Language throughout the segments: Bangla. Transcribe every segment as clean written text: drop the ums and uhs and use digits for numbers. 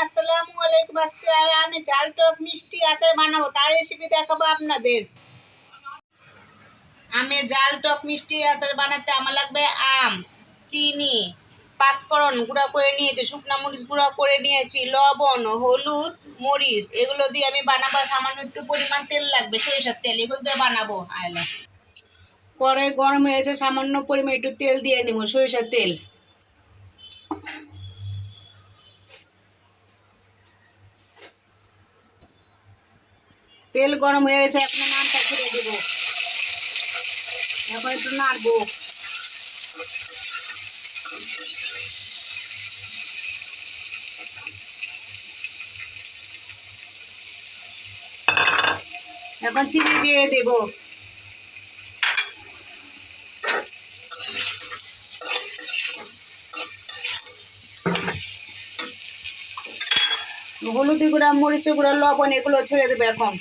আসসালামু আলাইকুম। আজকে আমি ঝাল টক মিষ্টি আচার বানাবো, তার রেসিপি দেখাবো আপনাদের। আমি ঝাল টক মিষ্টি আচার বানাতে আমার লাগবে আম, চিনি, পাঁচফোড়ন গুঁড়া করে নিয়েছি, শুকনা মরিচ গুঁড়া করে নিয়েছি, লবণ, হলুদ, মরিচ, এগুলো দিয়ে আমি বানাবো। সামান্য একটু পরিমাণ তেল লাগবে, সরিষার তেল, এগুলো দিয়ে বানাবো। আয়লা কড়াই গরম হয়েছে, সামান্য পরিমাণ একটু তেল দিয়ে নেবো, সরিষার তেল। তেল গরম হয়ে গেছে, এখন নামটা ছেড়ে দেবো। এখন একটু নাড়বো। এখন চিনি দিয়ে দেব। হলুদি গুঁড়া, মরিচের গুঁড়া, লবণ, এগুলো ছেড়ে দেবে এখন।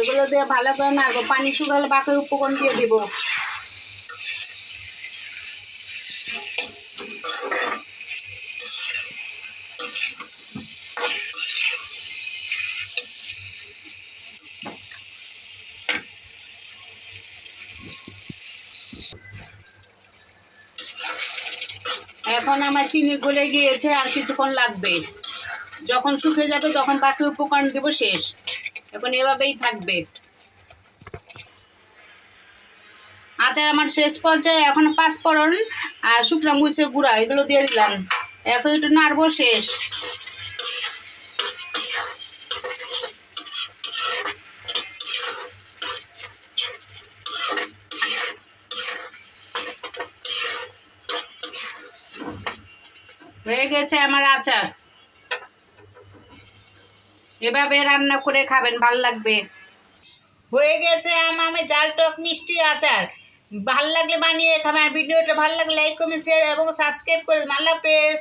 এগুলো দিয়ে ভালো করে নাড়বো। পানি শুকালে বাকি উপকরণ দিয়ে দেব। এখন আমার চিনি গলে গিয়েছে, আর কিছুক্ষণ লাগবে। যখন শুকিয়ে যাবে তখন বাকি উপকরণ দেব, শেষ। এখন এভাবেই থাকবে। আচার আমার শেষ পর্যায়ে। এখন পাঁচফোড়ন আর শুকনো মরিচের গুঁড়া এগুলো দিয়ে দিলাম। এখন একটু নাড়বো, শেষ। হয়ে গেছে আমার আচার। এভাবে রান্না করে খাবেন, ভালো লাগবে। হয়ে গেছে আমি ঝাল টক মিষ্টি আচার। ভাল লাগলে বানিয়ে খাবেন। ভিডিওটা ভালো লাগলে লাইক, কমেন্ট, শেয়ার এবং সাবস্ক্রাইব করে দেবেন। আল্লাহ হাফেজ।